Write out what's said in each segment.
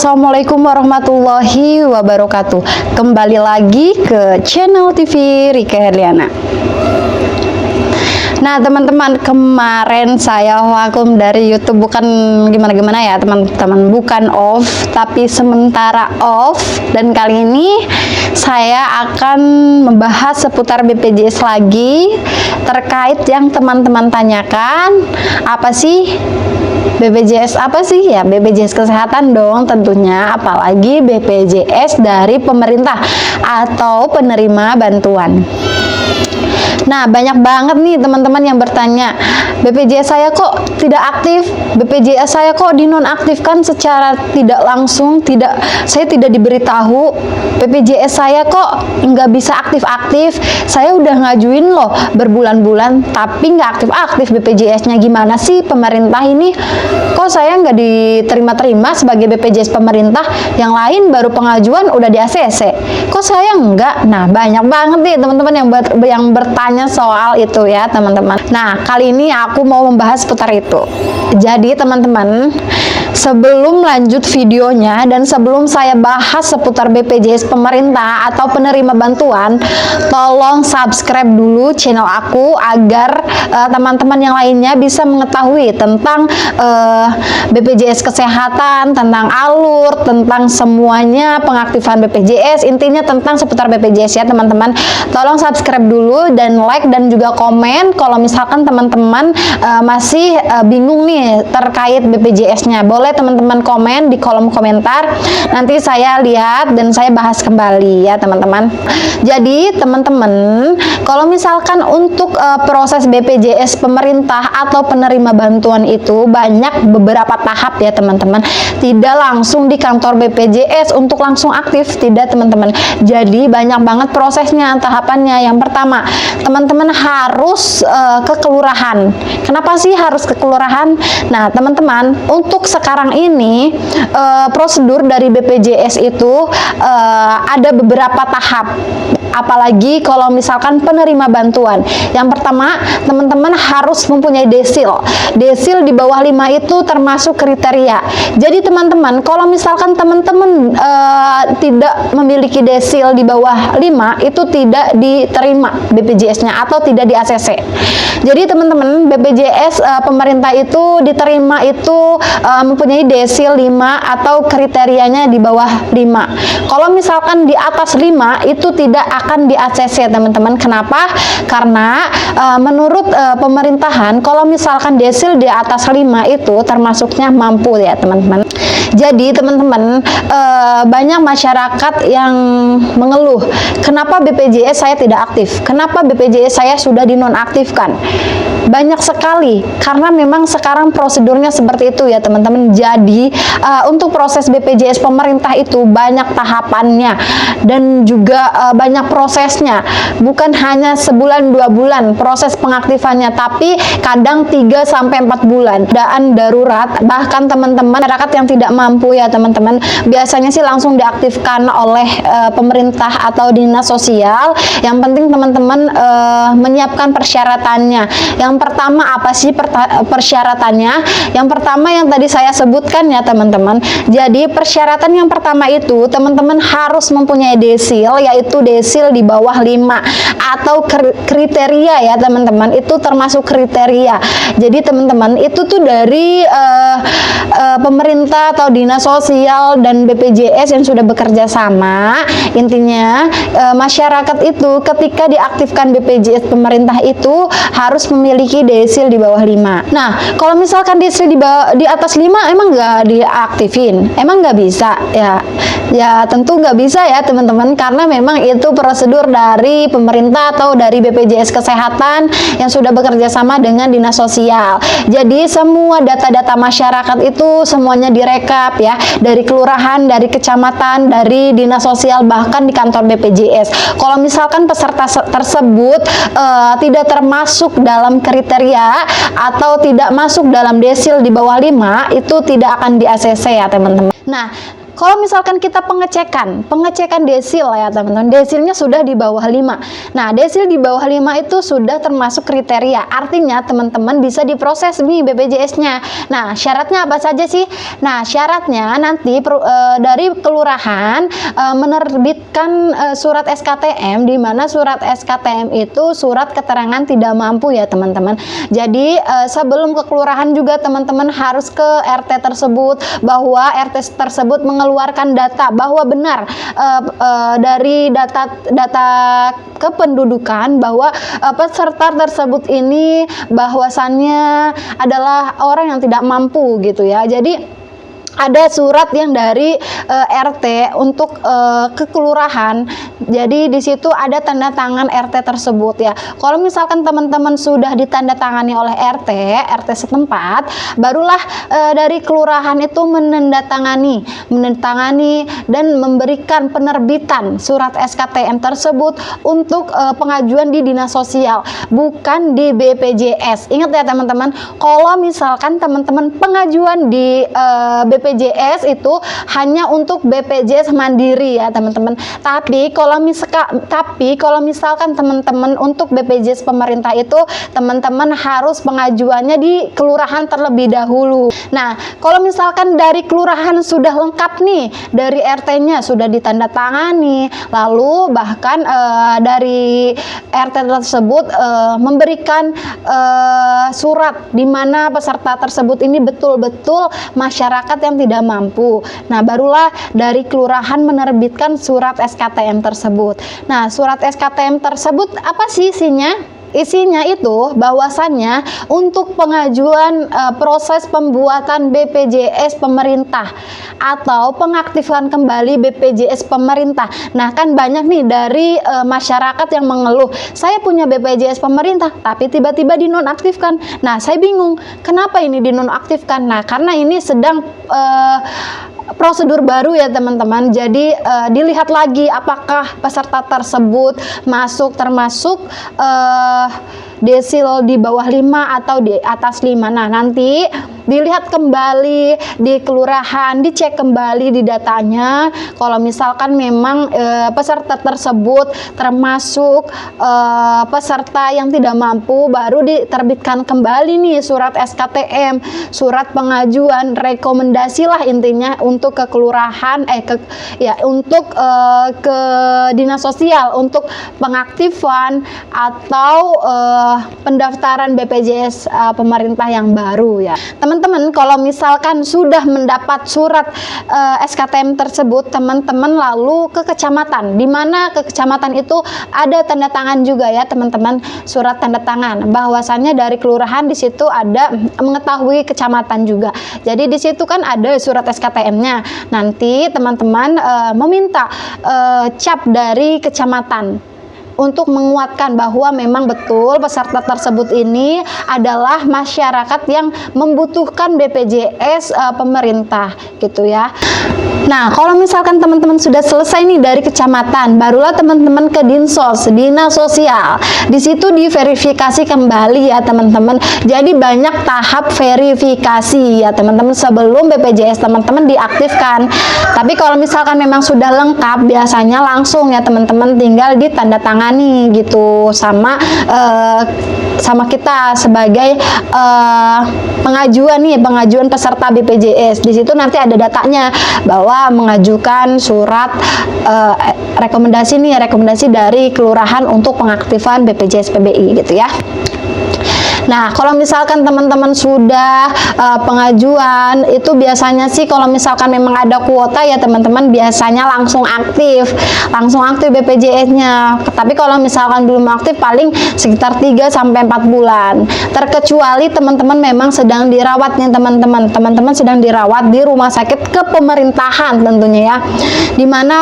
Assalamualaikum warahmatullahi wabarakatuh. Kembali lagi ke channel TV Rike Herliana. Nah teman-teman, kemarin saya vakum dari YouTube, bukan gimana-gimana ya teman-teman, bukan off, tapi sementara off. Dan kali ini saya akan membahas seputar BPJS lagi, terkait yang teman-teman tanyakan, apa sih BPJS, apa sih ya? BPJS kesehatan dong tentunya, apalagi BPJS dari pemerintah atau penerima bantuan. Nah, banyak banget nih teman-teman yang bertanya, BPJS saya kok tidak aktif, BPJS saya kok dinonaktifkan secara tidak langsung, saya tidak diberitahu, BPJS saya kok nggak bisa aktif-aktif, saya udah ngajuin loh berbulan-bulan tapi nggak aktif-aktif BPJS-nya. Gimana sih pemerintah ini, kok saya nggak diterima-terima sebagai BPJS pemerintah, yang lain baru pengajuan udah di ACC, kok saya enggak? Nah, banyak banget nih teman-teman yang bertanya soal itu ya teman-teman. Nah, kali ini aku mau membahas seputar itu. Jadi teman-teman, sebelum lanjut videonya dan sebelum saya bahas seputar BPJS pemerintah atau penerima bantuan, tolong subscribe dulu channel aku agar teman-teman yang lainnya bisa mengetahui tentang BPJS kesehatan, tentang alur, tentang semuanya pengaktifan BPJS, intinya tentang seputar BPJS ya teman-teman. Tolong subscribe dulu dan like dan juga komen kalau misalkan teman-teman masih bingung nih terkait BPJS-nya. Boleh teman-teman komen di kolom komentar, nanti saya lihat dan saya bahas kembali ya teman-teman. Jadi teman-teman, kalau misalkan untuk proses BPJS pemerintah atau penerima bantuan itu banyak beberapa tahap ya teman-teman, tidak langsung di kantor BPJS untuk langsung aktif, tidak teman-teman. Jadi banyak banget prosesnya, tahapannya. Yang pertama, teman-teman harus ke kelurahan. Kenapa sih harus ke kelurahan? Nah teman-teman, untuk sekarang ini prosedur dari BPJS itu ada beberapa tahap, apalagi kalau misalkan penerima bantuan. Yang pertama, teman-teman harus mempunyai desil. Desil di bawah 5 itu termasuk kriteria. Jadi teman-teman, kalau misalkan teman-teman tidak memiliki desil di bawah 5, itu tidak diterima BPJS-nya atau tidak di ACC. Jadi teman-teman, BPJS pemerintah itu diterima itu mempunyai desil 5 atau kriterianya di bawah 5. Kalau misalkan di atas 5 itu tidak akan di ACC teman-teman. Kenapa? Karena menurut pemerintahan, kalau misalkan desil di atas 5 itu termasuknya mampu ya teman-teman. Jadi teman-teman, banyak masyarakat yang mengeluh, kenapa BPJS saya tidak aktif, kenapa BPJS saya sudah dinonaktifkan. Banyak sekali, karena memang sekarang prosedurnya seperti itu ya teman-teman. Jadi untuk proses BPJS pemerintah itu banyak tahapannya dan juga banyak prosesnya, bukan hanya sebulan 2 bulan proses pengaktifannya, tapi kadang 3-4 bulan. Keadaan darurat, bahkan teman-teman masyarakat yang tidak mampu ya teman-teman, biasanya sih langsung diaktifkan oleh pemerintah atau dinas sosial. Yang penting teman-teman menyiapkan persyaratannya. Yang pertama, apa sih persyaratannya? Yang pertama yang tadi saya sebutkan ya teman-teman. Jadi persyaratan yang pertama itu teman-teman harus mempunyai desil, yaitu desil di bawah 5 atau kriteria ya teman-teman. Itu termasuk kriteria. Jadi teman-teman, itu tuh dari pemerintah atau dinas sosial dan BPJS yang sudah bekerja sama. Intinya masyarakat itu ketika diaktifkan BPJS pemerintah itu harus memiliki desil di bawah 5. Nah, kalau misalkan desil di atas 5 emang nggak diaktifin? Emang nggak bisa? Ya tentu nggak bisa ya teman-teman, karena memang itu prosedur dari pemerintah atau dari BPJS kesehatan yang sudah bekerja sama dengan dinas sosial. Jadi semua data-data masyarakat itu semuanya direkap ya, dari kelurahan, dari kecamatan, dari dinas sosial, bahkan di kantor BPJS. Kalau misalkan peserta tersebut tidak termasuk dalam kriteria atau tidak masuk dalam desil di bawah 5, itu tidak akan di ACC ya teman-teman. Nah, kalau misalkan kita pengecekan desil ya teman-teman, desilnya sudah di bawah 5. Nah, desil di bawah 5 itu sudah termasuk kriteria. Artinya teman-teman bisa diproses nih BPJS-nya. Nah, syaratnya apa saja sih? Nah, syaratnya nanti dari kelurahan menerbitkan surat SKTM, di mana surat SKTM itu surat keterangan tidak mampu ya teman-teman. Jadi sebelum ke kelurahan juga teman-teman harus ke RT tersebut, bahwa RT tersebut mengeluarkan data bahwa benar dari data kependudukan bahwa peserta tersebut ini bahwasannya adalah orang yang tidak mampu gitu ya. Jadi ada surat yang dari RT untuk ke kelurahan. Jadi di situ ada tanda tangan RT tersebut ya. Kalau misalkan teman-teman sudah ditandatangani oleh RT setempat, barulah dari kelurahan itu menandatangani dan memberikan penerbitan surat SKTM tersebut untuk pengajuan di dinas sosial, bukan di BPJS. Ingat ya teman-teman, kalau misalkan teman-teman pengajuan di BPJS itu hanya untuk BPJS mandiri ya teman-teman. Tapi kalau misalkan teman-teman untuk BPJS pemerintah itu teman-teman harus pengajuannya di kelurahan terlebih dahulu. Nah, kalau misalkan dari kelurahan sudah lengkap nih, dari RT-nya sudah ditandatangani, lalu bahkan dari RT tersebut memberikan surat di mana peserta tersebut ini betul-betul masyarakat yang tidak mampu. Nah, barulah dari kelurahan menerbitkan surat SKTM tersebut. Nah, surat SKTM tersebut apa sih isinya? Isinya itu bahwasannya untuk pengajuan proses pembuatan BPJS pemerintah atau pengaktifan kembali BPJS pemerintah. Nah, kan banyak nih dari masyarakat yang mengeluh, saya punya BPJS pemerintah tapi tiba-tiba dinonaktifkan. Nah, saya bingung, kenapa ini dinonaktifkan? Nah, karena ini sedang prosedur baru ya teman-teman. Jadi dilihat lagi apakah peserta tersebut termasuk desil di bawah 5 atau di atas 5. Nah, nanti dilihat kembali di kelurahan, dicek kembali di datanya. Kalau misalkan memang peserta tersebut termasuk peserta yang tidak mampu, baru diterbitkan kembali nih surat SKTM, surat pengajuan rekomendasi lah intinya untuk ke kelurahan untuk ke dinas sosial untuk pengaktifan atau pendaftaran BPJS pemerintah yang baru ya. Teman-teman, kalau misalkan sudah mendapat surat SKTM tersebut, teman-teman lalu ke kecamatan, di mana ke kecamatan itu ada tanda tangan juga ya teman-teman, surat tanda tangan bahwasannya dari kelurahan di situ ada mengetahui kecamatan juga. Jadi di situ kan ada surat SKTM-nya. Nanti teman-teman meminta cap dari kecamatan untuk menguatkan bahwa memang betul peserta tersebut ini adalah masyarakat yang membutuhkan BPJS pemerintah gitu ya. Nah, kalau misalkan teman-teman sudah selesai nih dari kecamatan, barulah teman-teman ke Dinsos, dinas sosial. Di situ diverifikasi kembali ya teman-teman. Jadi banyak tahap verifikasi ya teman-teman sebelum BPJS teman-teman diaktifkan. Tapi kalau misalkan memang sudah lengkap, biasanya langsung ya teman-teman tinggal ditandatangani gitu sama kita sebagai pengajuan peserta BPJS. Di situ nanti ada datanya bahwa mengajukan surat rekomendasi dari kelurahan untuk pengaktifan BPJS PBI gitu ya. Nah, kalau misalkan teman-teman sudah pengajuan, itu biasanya sih kalau misalkan memang ada kuota ya teman-teman, biasanya langsung aktif BPJS-nya. Tapi kalau misalkan belum aktif paling sekitar 3-4 bulan. Terkecuali teman-teman memang sedang dirawat nih teman-teman sedang dirawat di rumah sakit kepemerintahan tentunya ya. Dimana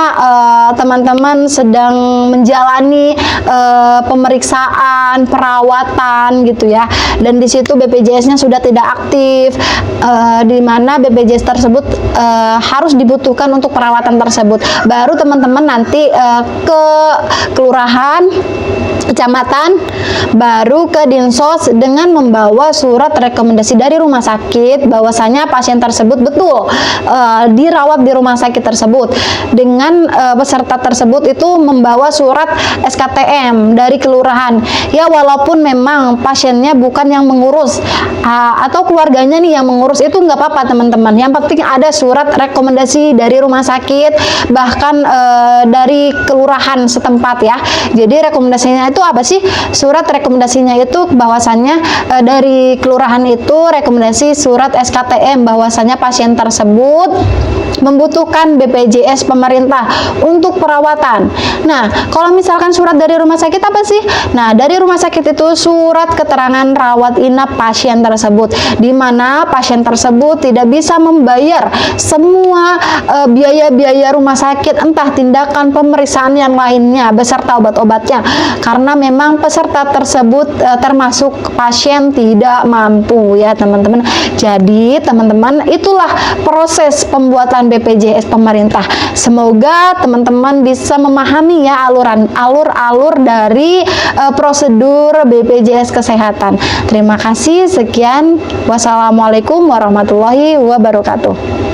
teman-teman sedang menjalani pemeriksaan, perawatan gitu ya. dan di situ BPJS-nya sudah tidak aktif, di mana BPJS tersebut harus dibutuhkan untuk perawatan tersebut, baru teman-teman nanti ke kelurahan, kecamatan, baru ke Dinsos dengan membawa surat rekomendasi dari rumah sakit bahwasanya pasien tersebut betul dirawat di rumah sakit tersebut, dengan peserta tersebut itu membawa surat SKTM dari kelurahan. Ya, walaupun memang pasiennya bukan yang mengurus atau keluarganya nih yang mengurus, itu nggak apa-apa teman-teman, yang penting ada surat rekomendasi dari rumah sakit, bahkan dari kelurahan setempat ya. Jadi rekomendasinya itu apa sih? Surat rekomendasinya itu bahwasannya dari kelurahan itu rekomendasi surat SKTM bahwasannya pasien tersebut membutuhkan BPJS pemerintah untuk perawatan. Nah, kalau misalkan surat dari rumah sakit apa sih? Nah, dari rumah sakit itu surat keterangan rawat inap pasien tersebut, di mana pasien tersebut tidak bisa membayar semua biaya-biaya rumah sakit, entah tindakan pemeriksaan yang lainnya beserta obat-obatnya, karena memang peserta tersebut termasuk pasien tidak mampu ya teman-teman. Jadi teman-teman, itulah proses pembuatan BPJS pemerintah. Semoga teman-teman bisa memahami ya alur-alur dari prosedur BPJS kesehatan. Terima kasih, sekian. Wassalamualaikum warahmatullahi wabarakatuh.